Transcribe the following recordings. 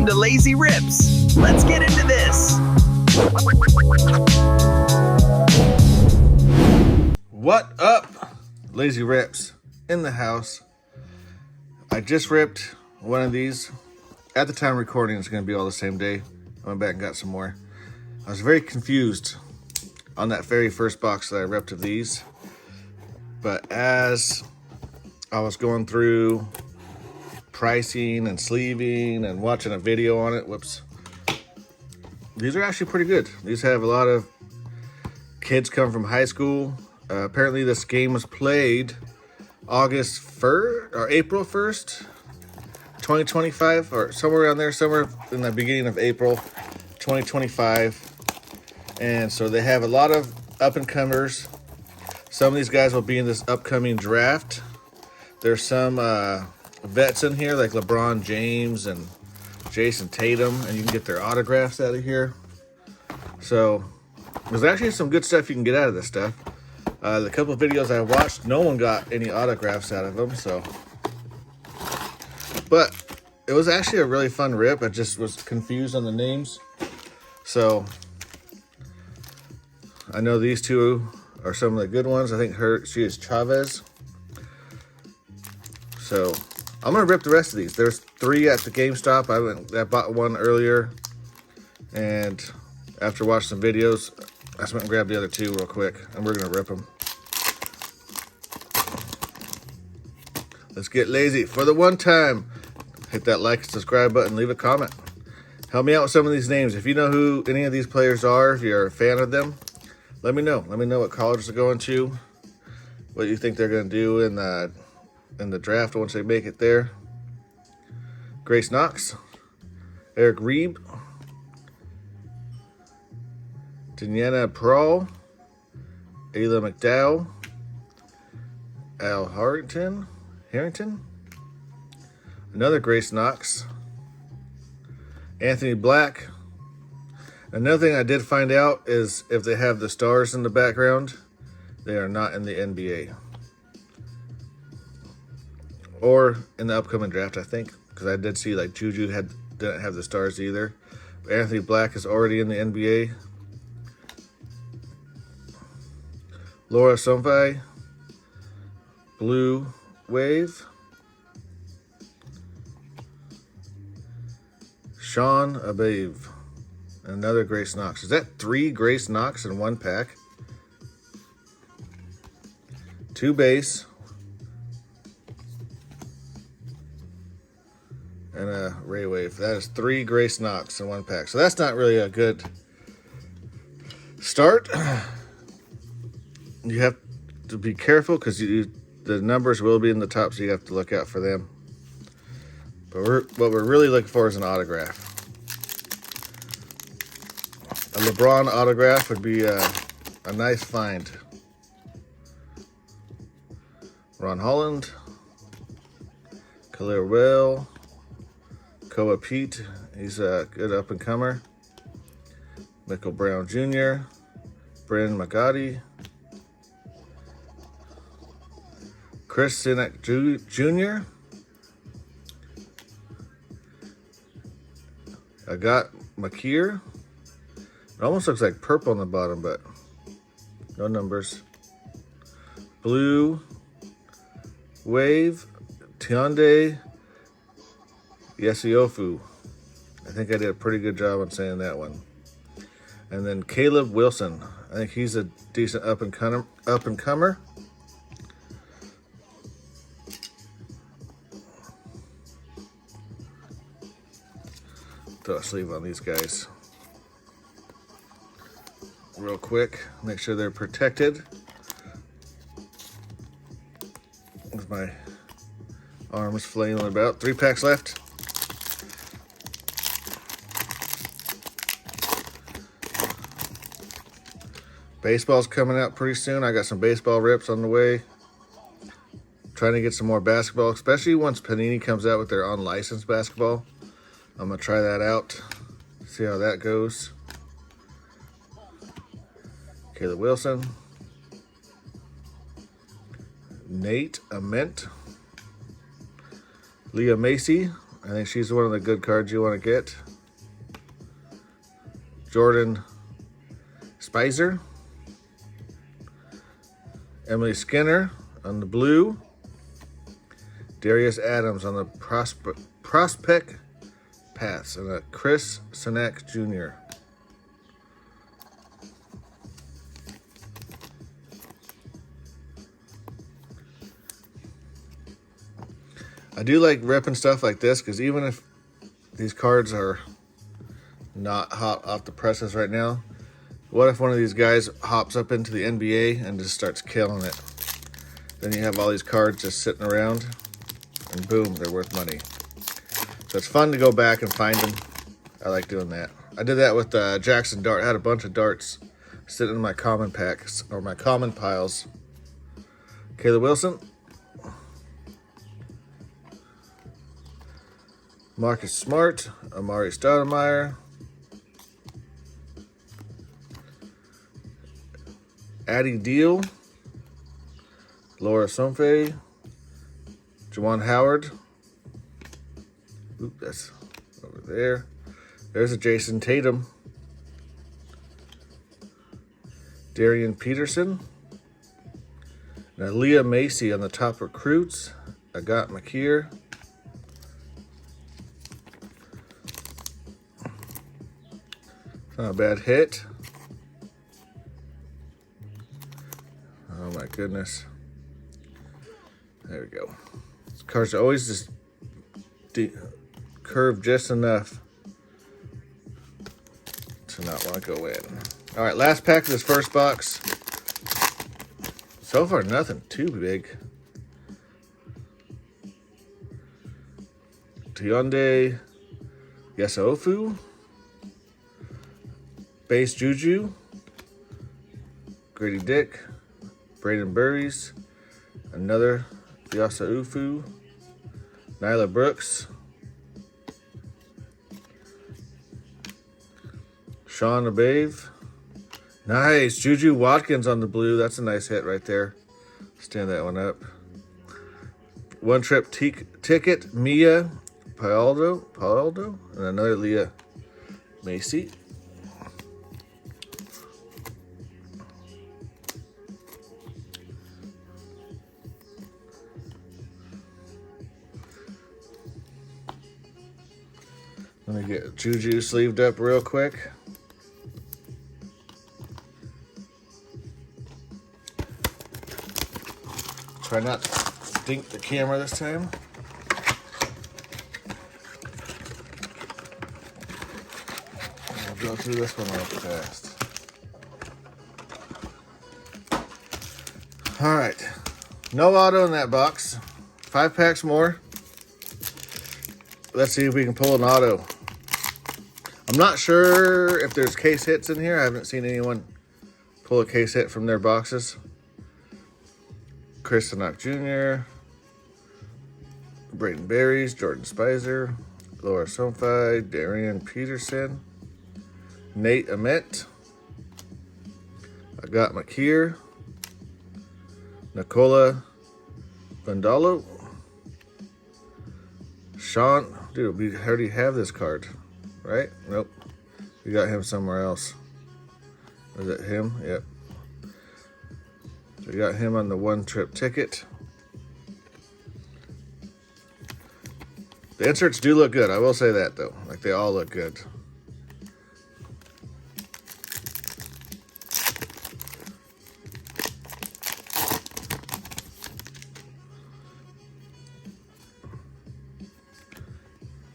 Welcome to Lazy Rips. Let's get into this. What up, Lazy Rips in the house? I just ripped one of these. At the time of recording, it's going to be all the same day. I went back and got some more. I was very confused on that very first box that I ripped of these. But as I was going through pricing and sleeving and watching a video on it, these are actually pretty good. These have a lot of kids come from high school. Apparently this game was played August 1st or April 1st, 2025, or somewhere around there, somewhere in the beginning of April 2025. And so they have a lot of up-and-comers. Some of these guys will be in this upcoming draft. There's some vets in here like LeBron James and Jason Tatum, and you can get their autographs out of here. So there's actually some good stuff you can get out of this stuff. The couple of videos I watched, no one got any autographs out of them. But it was actually a really fun rip. I just was confused on the names. So I know these two are some of the good ones. I think she is Chavez. So I'm gonna rip the rest of these. There's 3 at the GameStop. I bought one earlier, and after watching some videos, I just went and grabbed the other 2 real quick, and we're gonna rip them. Let's get lazy for the one time. Hit that like and subscribe button. Leave a comment. Help me out with some of these names. If you know who any of these players are, if you're a fan of them, let me know. Let me know what colleges they're going to, what you think they're gonna do in the draft once they make it there. Grace Knox, Eric Reeb, Daniela Prawl, Ayla McDowell, Al Harrington, another Grace Knox, Anthony Black. Another thing I did find out is if they have the stars in the background, they are not in the NBA. Or in the upcoming draft, I think. Because I did see like Juju didn't have the stars either. But Anthony Black is already in the NBA. Laura Somfai, Blue Wave. Sean Abave. Another Grace Knox. Is that 3 Grace Knox in one pack? 2 base. And a Ray Wave. That is 3 Grace Knox in one pack. So that's not really a good start. You have to be careful because the numbers will be in the top, so you have to look out for them. But what we're really looking for is an autograph. A LeBron autograph would be a nice find. Ron Holland, Khalil Will, Koa Pete, he's a good up-and-comer. Michael Brown Jr., Brandon Magadi, Chris Sinek Jr., Agat Makir. It almost looks like purple on the bottom, but no numbers. Blue Wave, Tionde Yesiofu. I think I did a pretty good job on saying that one. And then Caleb Wilson. I think he's a decent up-and-comer. Throw a sleeve on these guys real quick. Make sure they're protected. With my arms flailing about. 3 packs left. Baseball's coming out pretty soon. I got some baseball rips on the way. Trying to get some more basketball, especially once Panini comes out with their unlicensed basketball. I'm going to try that out. See how that goes. Caleb Wilson. Nate Ament. Leah Macy. I think she's one of the good cards you want to get. Jordan Spicer. Emily Skinner on the blue. Darius Adams on the prospect paths. And a Chris Sinek Jr. I do like ripping stuff like this because even if these cards are not hot off the presses right now, what if one of these guys hops up into the NBA and just starts killing it? Then you have all these cards just sitting around and boom, they're worth money. So it's fun to go back and find them. I like doing that. I did that with Jackson Dart. I had a bunch of darts sitting in my common packs or my common piles. Caleb Wilson. Marcus Smart, Amari Stoudemire, Addie Deal, Laura Somfe, Jawan Howard. Oop, that's over there. There's a Jason Tatum. Darian Peterson. And Leah Macy on the top recruits. I got McKeer. Not a bad hit. Oh my goodness. There we go. These cards are always just curved just enough to not want to go in. All right, last pack of this first box. So far, nothing too big. Tionde Yasofu. Base Juju, Grady Dick, Braden Burries, another Biasa Ufu, Nyla Brooks, Sean Abave. Nice, Juju Watkins on the blue. That's a nice hit right there. Stand that one up. One trip ticket, Mia Paoldo, and another Leah Macy. Let me get Juju sleeved up real quick. Try not to stink the camera this time. We'll go through this one real fast. All right. No auto in that box. 5 packs more. Let's see if we can pull an auto. I'm not sure if there's case hits in here. I haven't seen anyone pull a case hit from their boxes. Chris Sinek Jr., Braden Berries, Jordan Spicer, Laura Somfi, Darian Peterson, Nate Ament. I got McKeer, Nicola Vandalo, Sean. Dude, we already have this card, right? Nope. We got him somewhere else. Was it him? Yep. So we got him on the one trip ticket. The inserts do look good. I will say that, though. Like, they all look good.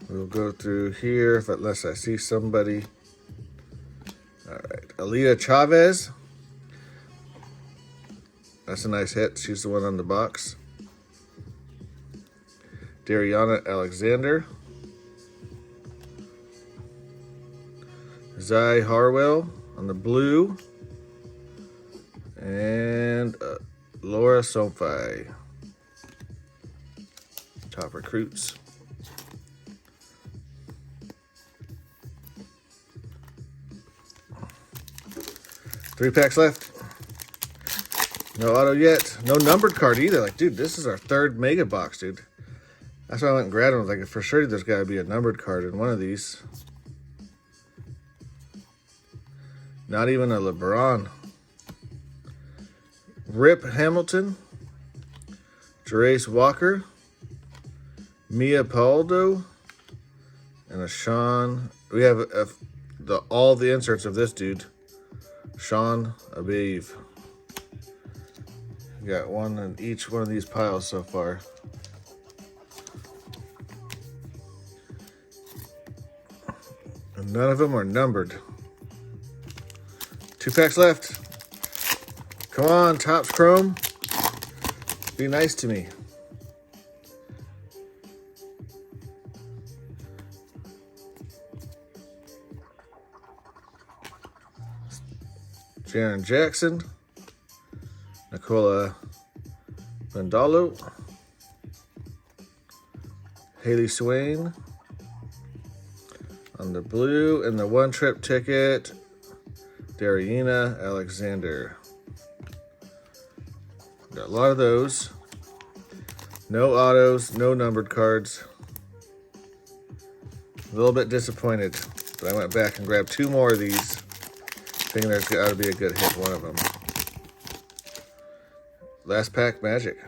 We'll go through here unless I see somebody. All right. Aaliyah Chavez. That's a nice hit. She's the one on the box. Dariana Alexander. Zai Harwell on the blue. And Laura Somfi. Top recruits. 3 packs left. No auto yet. No numbered card either. Like, dude, this is our 3rd mega box, dude. That's why I went and grabbed them. I was like, for sure there's got to be a numbered card in one of these. Not even a LeBron. Rip Hamilton. Jarace Walker. Mia Paldo. And a Sean. We have all the inserts of this dude. Sean Abiv. We got one in each one of these piles so far. And none of them are numbered. 2 packs left. Come on, Topps Chrome. Be nice to me. Jaren Jackson. Nicola Vandalo. Haley Swain. On the blue and the one-trip ticket, Dariana Alexander. Got a lot of those. No autos, no numbered cards. A little bit disappointed, but I went back and grabbed 2 more of these, thinking there's got to be a good hit, one of them. Last pack Magic.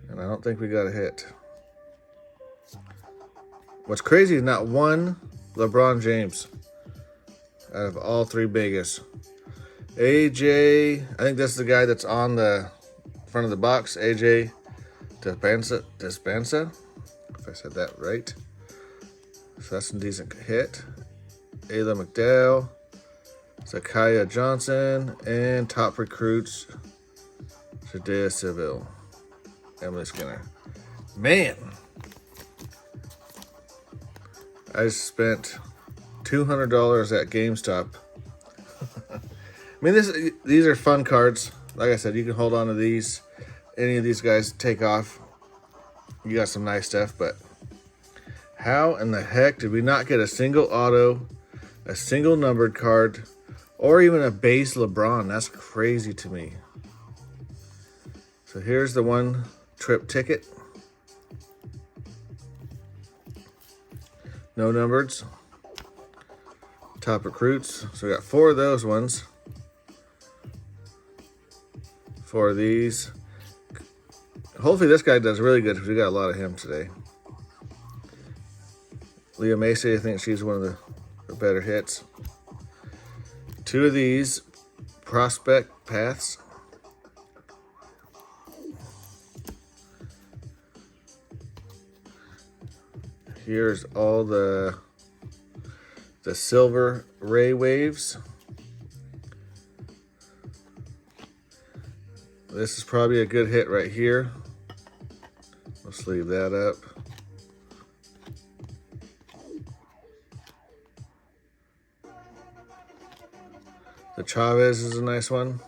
And I don't think we got a hit. What's crazy is not one LeBron James out of all 3 biggest. AJ, I think this is the guy that's on the front of the box. AJ Dispensa, if I said that right. So that's a decent hit. Ayla McDowell, Zakiya Johnson, and top recruits, Jadea Seville, Emily Skinner. Man, I spent $200 at GameStop. I mean, these are fun cards. Like I said, you can hold on to these. Any of these guys take off. You got some nice stuff, but how in the heck did we not get a single auto, a single numbered card, or even a base LeBron? That's crazy to me. So here's the one-trip ticket. No numbers. Top recruits. So we got 4 of those ones. 4 of these. Hopefully this guy does really good because we got a lot of him today. Leah Macy, I think she's one of the better hits. 2 of these prospect paths. Here's all the silver ray waves. This is probably a good hit right here. Let's leave that up. The Chavez is a nice one.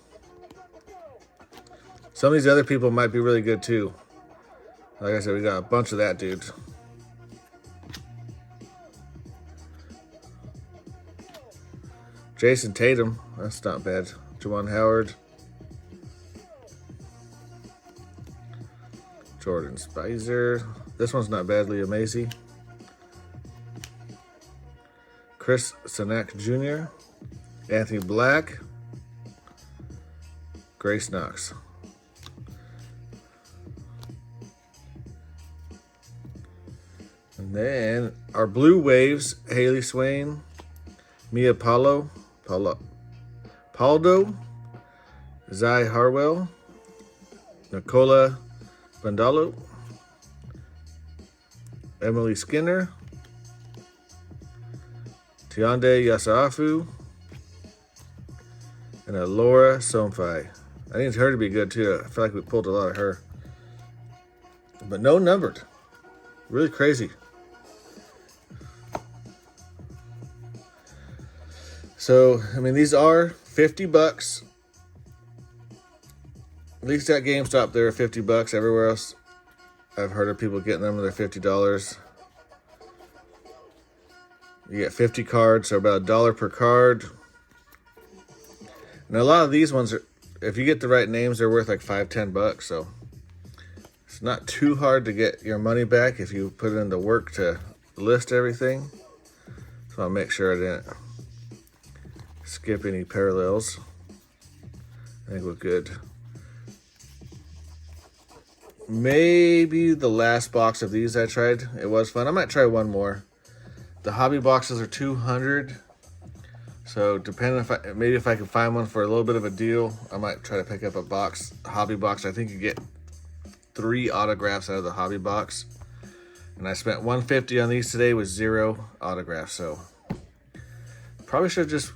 Some of these other people might be really good too. Like I said, we got a bunch of that dude. Jason Tatum, that's not bad. Juwan Howard. Jordan Spicer. This one's not bad. Leah Macy. Chris Sanak Jr. Anthony Black. Grace Knox. And then our blue waves, Haley Swain, Mia Paldo, Zai Harwell, Nicola Bandalo, Emily Skinner, Tiande Yasafu, and a Laura Somfai. I need her to be good too. I feel like we pulled a lot of her. But no numbered. Really crazy. So, I mean, these are $50. At least at GameStop, they're $50. Everywhere else, I've heard of people getting them. They're $50. You get 50 cards, so about $1 per card. And a lot of these ones, if you get the right names, they're worth like $5-10. So It's not too hard to get your money back if you put in the work to list everything. So I'll make sure I didn't skip any parallels. I think we're good. Maybe the last box of these I tried, it was fun. I might try one more. The hobby boxes are 200. So depending if I can find one for a little bit of a deal, I might try to pick up a hobby box. I think you get 3 autographs out of the hobby box. And I spent $150 on these today with 0 autographs. So probably should have just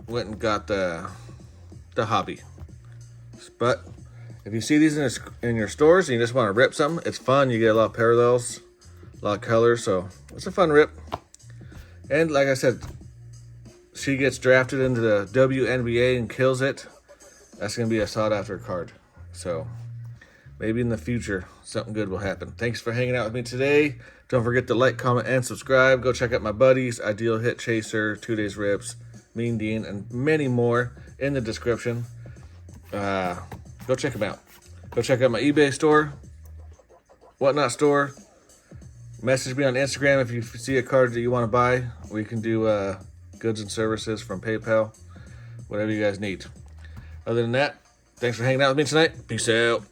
went and got the hobby. But if you see these in your stores and you just want to rip something, it's fun. You get a lot of parallels, a lot of colors, so it's a fun rip. And like I said, she gets drafted into the WNBA and kills it. That's going to be a sought after card. So maybe in the future, something good will happen. Thanks for hanging out with me today. Don't forget to like, comment, and subscribe. Go check out my buddies, Ideal Hit Chaser, 2 Days Rips, Mean Dean, and many more in the description. Go check them out. Go check out my eBay store, Whatnot store. Message me on Instagram if you see a card that you want to buy. We can do goods and services from PayPal, whatever you guys need. Other than that, thanks for hanging out with me tonight. Peace out.